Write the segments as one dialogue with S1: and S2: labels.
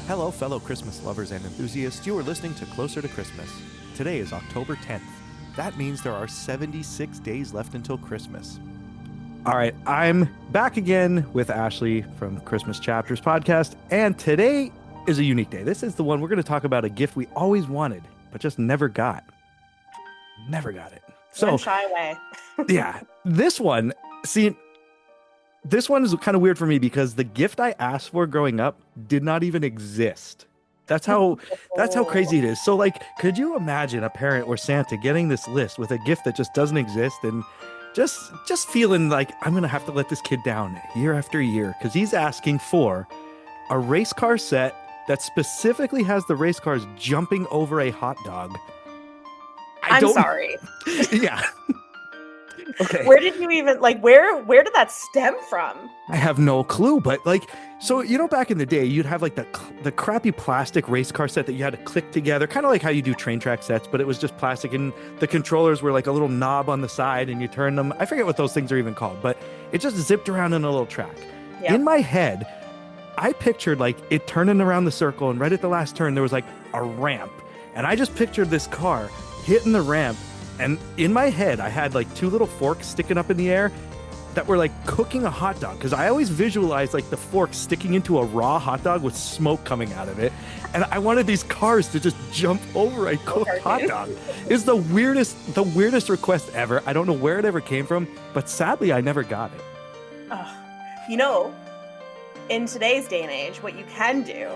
S1: Hello, fellow Christmas lovers and enthusiasts. You are listening to Closer to Christmas. Today is October 10th. That means there are 76 days left until Christmas.
S2: All right, I'm back again with Ashley from Christmas Chapters podcast, and today is a unique day. This is the one we're going to talk about a gift we always wanted, but just never got. Never got it. So,
S3: One shy away.
S2: yeah, this one, see, this one is kind of weird for me because the gift I asked for growing up did not even exist. That's how crazy it is. So, like, could you imagine a parent or Santa getting this list with a gift that just doesn't exist and just feeling like I'm gonna have to let this kid down year after year because he's asking for a race car set that specifically has the race cars jumping over a hot dog.
S3: I'm sorry.
S2: Yeah. Okay.
S3: Where did you even where did that stem from?
S2: I have no clue, but so back in the day, you'd have like the crappy plastic race car set that you had to click together, kind of like how you do train track sets, but it was just plastic, and the controllers were like a little knob on the side, and you turn them. I forget what those things are even called, but it just zipped around in a little track. Yep. In my head, I pictured like it turning around the circle, and right at the last turn, there was like a ramp, and I just pictured this car hitting the ramp. And in my head, I had like two little forks sticking up in the air that were like cooking a hot dog. Because I always visualized like the fork sticking into a raw hot dog with smoke coming out of it. And I wanted these cars to just jump over a cooked hot dog. It's the weirdest request ever. I don't know where it ever came from, but sadly, I never got it.
S3: In today's day and age, what you can do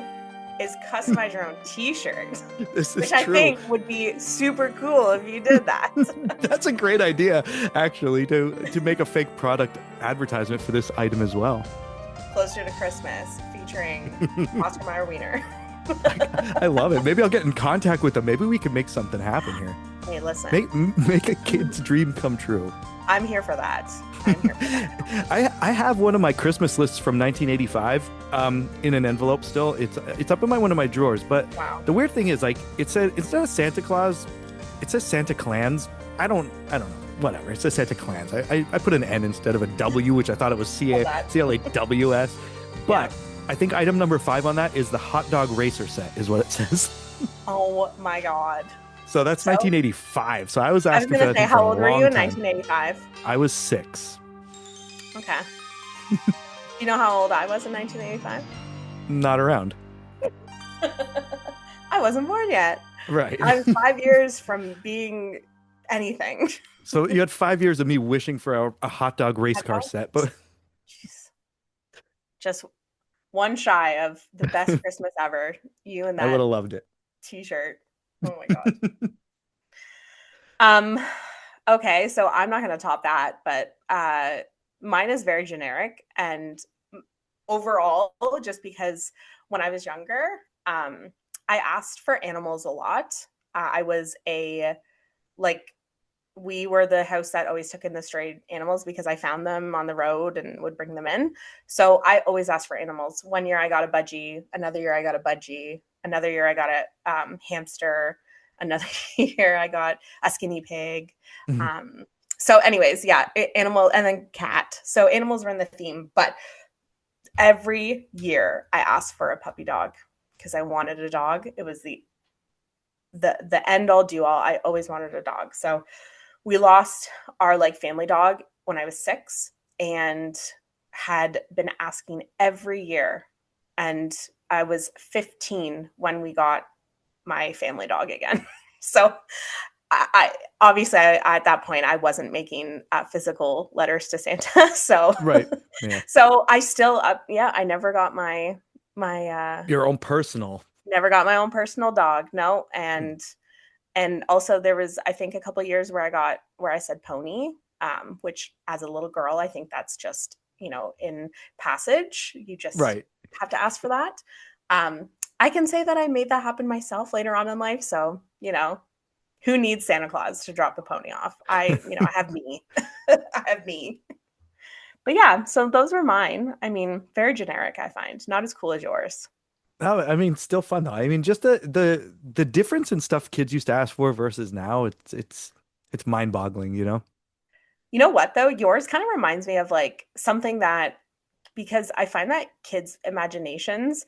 S3: is customize your own t-shirt, which I think would be super cool if you did that.
S2: That's a great idea, actually, to make a fake product advertisement for this item as well.
S3: Closer to Christmas, featuring Oscar Mayer Wiener.
S2: I love it. Maybe I'll get in contact with them. Maybe we can make something happen here.
S3: Hey, listen.
S2: Make a kid's dream come true.
S3: I'm here for that.
S2: I have one of my Christmas lists from 1985 in an envelope still. It's up in one of my drawers. But wow. The weird thing is, like, it said instead of Santa Claus, it says Santa Clans. I don't know. Whatever. It says Santa Clans. I put an N instead of a W, which I thought it was CLAWS. But yeah. I think item number 5 on that is the hot dog racer set, is what it says.
S3: Oh my God.
S2: So that's 1985. So I was asking for that.
S3: Say, how old were you in 1985?
S2: I was 6.
S3: Okay. You know how old I was in 1985?
S2: Not around.
S3: I wasn't born yet.
S2: Right.
S3: I was 5 years from being anything.
S2: So you had 5 years of me wishing for a hot dog race car set, but
S3: just one shy of the best Christmas ever. You and that.
S2: I would have loved it.
S3: T-shirt. Oh my God. Okay, so I'm not going to top that, but mine is very generic, and overall, just because when I was younger, I asked for animals a lot. We were the house that always took in the stray animals because I found them on the road and would bring them in. So I always asked for animals. One year I got a budgie. Another year I got a budgie. Another year I got a hamster. Another year I got a skinny pig. Mm-hmm. So anyways, yeah, animal and then cat. So animals were in the theme. But every year I asked for a puppy dog because I wanted a dog. It was the end all do all. I always wanted a dog. So we lost our family dog when I was 6 and had been asking every year. And I was 15 when we got my family dog again. So I obviously at that point I wasn't making physical letters to Santa. So
S2: right. Yeah.
S3: So I still I never got my
S2: your own personal.
S3: Never got my own personal dog. No. And also there was, I think, a couple of years where I said pony, which as a little girl, I think that's just, in passage, you just have to ask for that. I can say that I made that happen myself later on in life. So, who needs Santa Claus to drop the pony off? I have me. I have me. But yeah, so those were mine. I mean, very generic, I find. Not as cool as yours.
S2: No, I mean, still fun though. I mean, just the difference in stuff kids used to ask for versus now, it's mind-boggling,
S3: You know what though? Yours kind of reminds me of like something that, because I find that kids' imaginations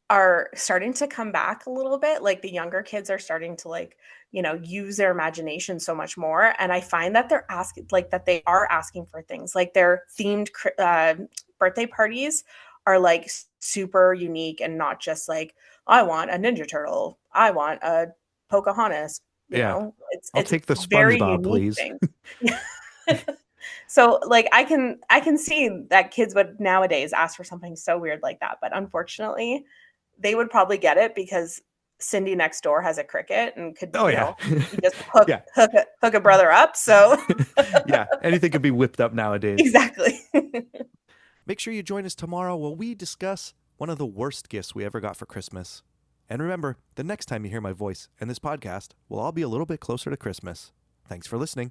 S3: are starting to come back a little bit. Like the younger kids are starting to like, use their imagination so much more. And I find that they're asking, like, that they are asking for things like their themed birthday parties are like super unique and not just like, I want a Ninja Turtle, I want a Pocahontas.
S2: Yeah. I'll
S3: It's
S2: take the
S3: very
S2: SpongeBob,
S3: unique
S2: please.
S3: things. So like I can see that kids would nowadays ask for something so weird like that, but unfortunately they would probably get it because Cindy next door has a Cricut and could,
S2: Oh yeah.
S3: you just hook
S2: Yeah.
S3: hook a brother up. So
S2: Yeah. Anything could be whipped up nowadays.
S3: exactly.
S1: Make sure you join us tomorrow while we discuss one of the worst gifts we ever got for Christmas. And remember, the next time you hear my voice and this podcast, we'll all be a little bit closer to Christmas. Thanks for listening.